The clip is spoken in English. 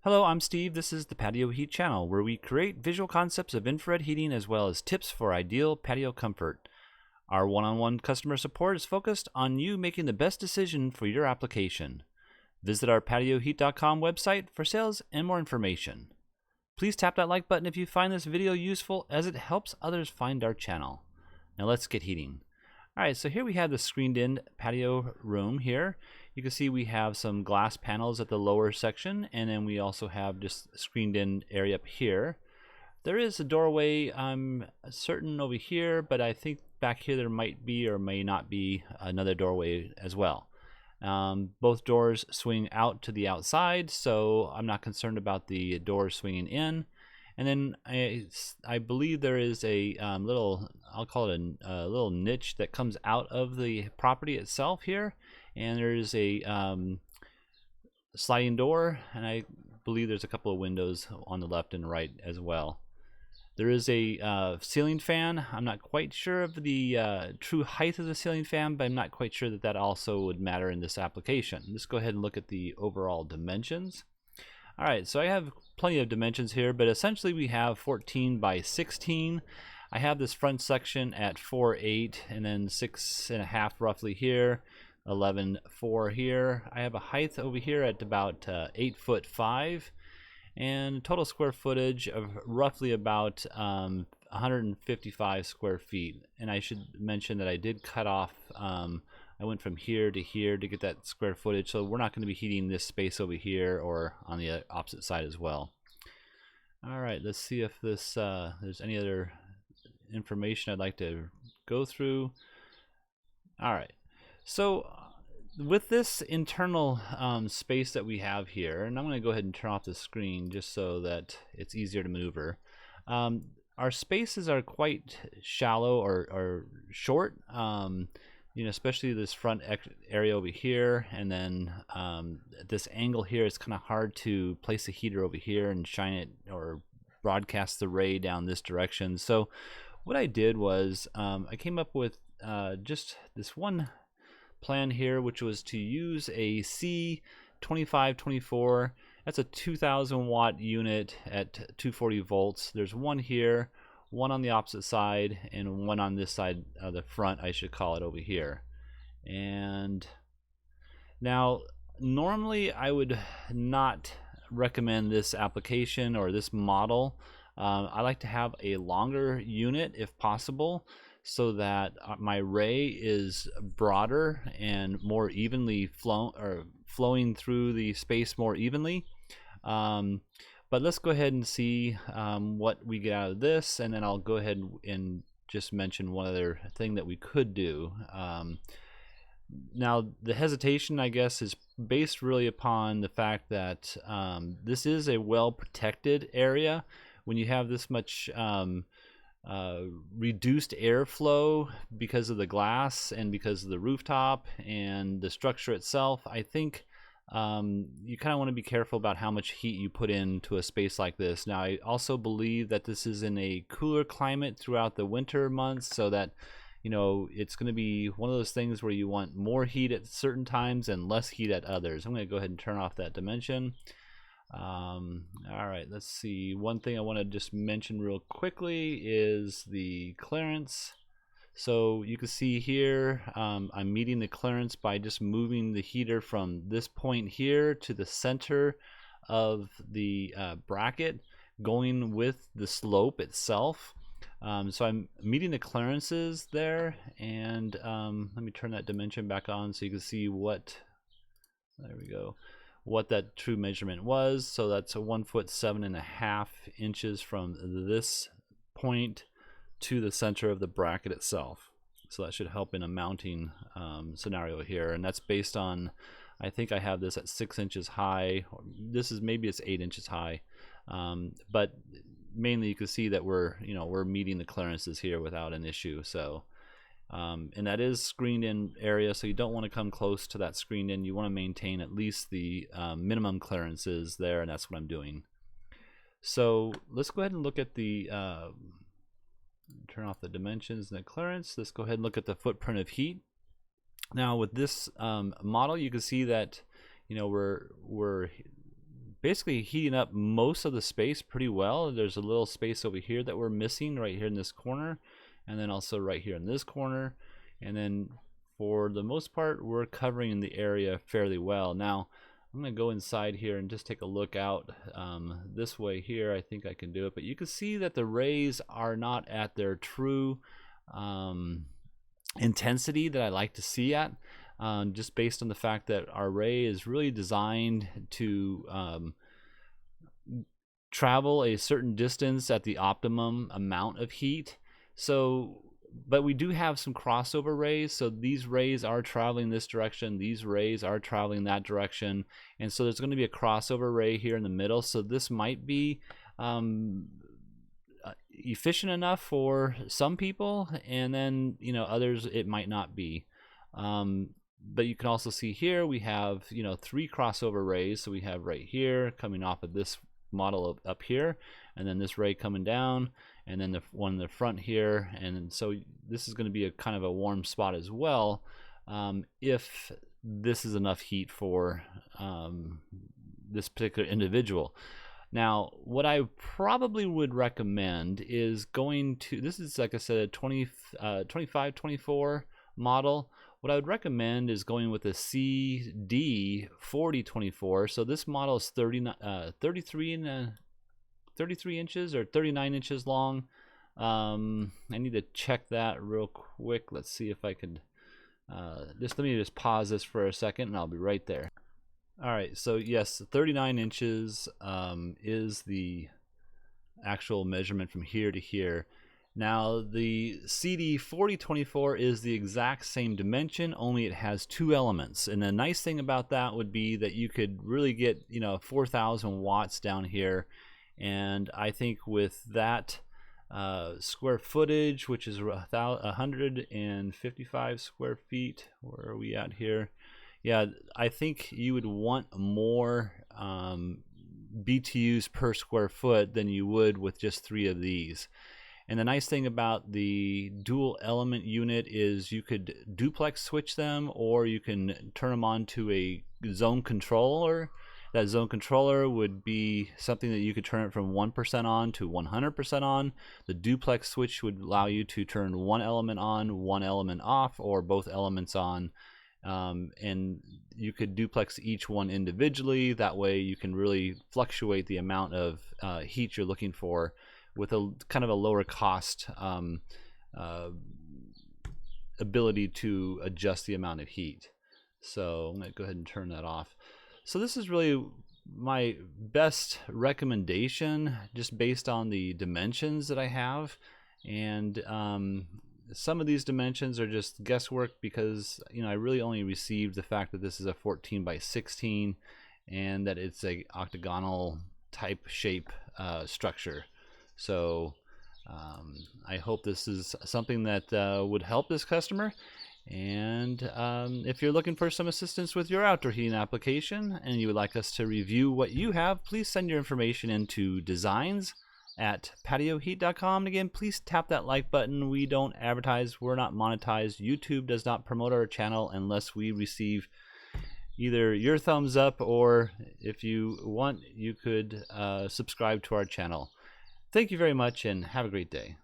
Hello, I'm Steve. This is the Patio Heat channel, where we create visual concepts of infrared heating as well as tips for ideal patio comfort. Our one-on-one customer support is focused on you making the best decision for your application. Visit our patioheat.com website for sales and more information. Please tap that like button if you find this video useful, as it helps others find our channel. Now let's get heating. Alright, so here we have the screened in patio room here. You can see we have some glass panels at the lower section, and then we also have just screened in area up here. There is a doorway, I'm certain, over here, but I think back here there might be or may not be another doorway as well. Both doors swing out to the outside, so I'm not concerned about the doors swinging in. And then I believe there is a little, I'll call it a little niche that comes out of the property itself here. And there's a sliding door, and I believe there's a couple of windows on the left and right as well. There is a ceiling fan. I'm not quite sure of the true height of the ceiling fan, but I'm not quite sure that that also would matter in this application. Let's go ahead and look at the overall dimensions. Alright, so I have plenty of dimensions here, but essentially we have 14 by 16. I have this front section at 4.8 and then 6.5 roughly here, 11.4 here. I have a height over here at about 8'5", and total square footage of roughly about 155 square feet. And I should mention that I did cut off, I went from here to get that square footage, so we're not going to be heating this space over here or on the opposite side as well. Alright, let's see if this there's any other information I'd like to go through. Alright, so with this internal space that we have here, and I'm going to go ahead and turn off the screen just so that it's easier to maneuver. Our spaces are quite shallow or short. You know, especially this front area over here, and then this angle here, it's kind of hard to place a heater over here and shine it or broadcast the ray down this direction. So what I did was I came up with just this one plan here, which was to use a C2524. That's a 2000 watt unit at 240 volts. There's one here, one on the opposite side, and one on this side of the front, I should call it, over here. And now normally I would not recommend this application or this model. I like to have a longer unit if possible, so that my ray is broader and more evenly flowing through the space more evenly. But let's go ahead and see what we get out of this, and then I'll go ahead and just mention one other thing that we could do. Now, the hesitation, I guess, is based really upon the fact that this is a well-protected area. When you have this much reduced airflow because of the glass and because of the rooftop and the structure itself, I think you kind of want to be careful about how much heat you put into a space like this. Now, I also believe that this is in a cooler climate throughout the winter months, so that, you know, it's going to be one of those things where you want more heat at certain times and less heat at others. I'm going to go ahead and turn off that dimension. Alright, let's see. One thing I want to just mention real quickly is the clearance. So you can see here, I'm meeting the clearance by just moving the heater from this point here to the center of the bracket, going with the slope itself. So I'm meeting the clearances there, and let me turn that dimension back on so you can see what, there we go, what that true measurement was. So that's a 1 foot 7.5 inches from this point to the center of the bracket itself. So that should help in a mounting scenario here, and that's based on, I think I have this at 6 inches high. This is, maybe it's 8 inches high, but mainly you can see that we're meeting the clearances here without an issue. So and that is screened in area, so you don't want to come close to that screened in. You want to maintain at least the minimum clearances there, and that's what I'm doing. So let's go ahead and look at the turn off the dimensions and the clearance. Let's go ahead and look at the footprint of heat. Now with this model, you can see that, you know, we're basically heating up most of the space pretty well. There's a little space over here that we're missing right here in this corner, and then also right here in this corner, and then for the most part we're covering the area fairly well. Now I'm going to go inside here and just take a look out this way here. I think I can do it, but you can see that the rays are not at their true intensity that I like to see at, just based on the fact that our ray is really designed to travel a certain distance at the optimum amount of heat. So but we do have some crossover rays, so these rays are traveling this direction, these rays are traveling that direction, and so there's going to be a crossover ray here in the middle. So this might be efficient enough for some people, and then others it might not be. But you can also see here we have 3 crossover rays. So we have right here coming off of this model up here, and then this ray coming down, and then the one in the front here. And so this is going to be a kind of a warm spot as well, if this is enough heat for this particular individual. Now what I probably would recommend is going to, this is like I said, a 2524 model. What I would recommend is going with a CD4024. So this model is 33 inches or 39 inches long. I need to check that real quick. Let's see if I could let me just pause this for a second and I'll be right there. Alright, so yes, 39 inches is the actual measurement from here to here. Now the CD4024 is the exact same dimension, only it has 2 elements. And the nice thing about that would be that you could really get 4,000 watts down here. And I think with that square footage, which is 155 square feet, where are we at here? Yeah, I think you would want more BTUs per square foot than you would with just 3 of these. And the nice thing about the dual element unit is you could duplex switch them, or you can turn them on to a zone controller. That zone controller would be something that you could turn it from 1% on to 100% on. The duplex switch would allow you to turn one element on, one element off, or both elements on. And you could duplex each one individually. That way you can really fluctuate the amount of heat you're looking for with a kind of a lower cost ability to adjust the amount of heat. So I'm going to go ahead and turn that off. So this is really my best recommendation, just based on the dimensions that I have. And some of these dimensions are just guesswork, because I really only received the fact that this is a 14 by 16 and that it's a octagonal type shape structure. So I hope this is something that would help this customer. And if you're looking for some assistance with your outdoor heating application and you would like us to review what you have, please send your information into designs@patioheat.com. And again, please tap that like button. We don't advertise, we're not monetized. YouTube does not promote our channel unless we receive either your thumbs up, or if you want, you could subscribe to our channel. Thank you very much and have a great day.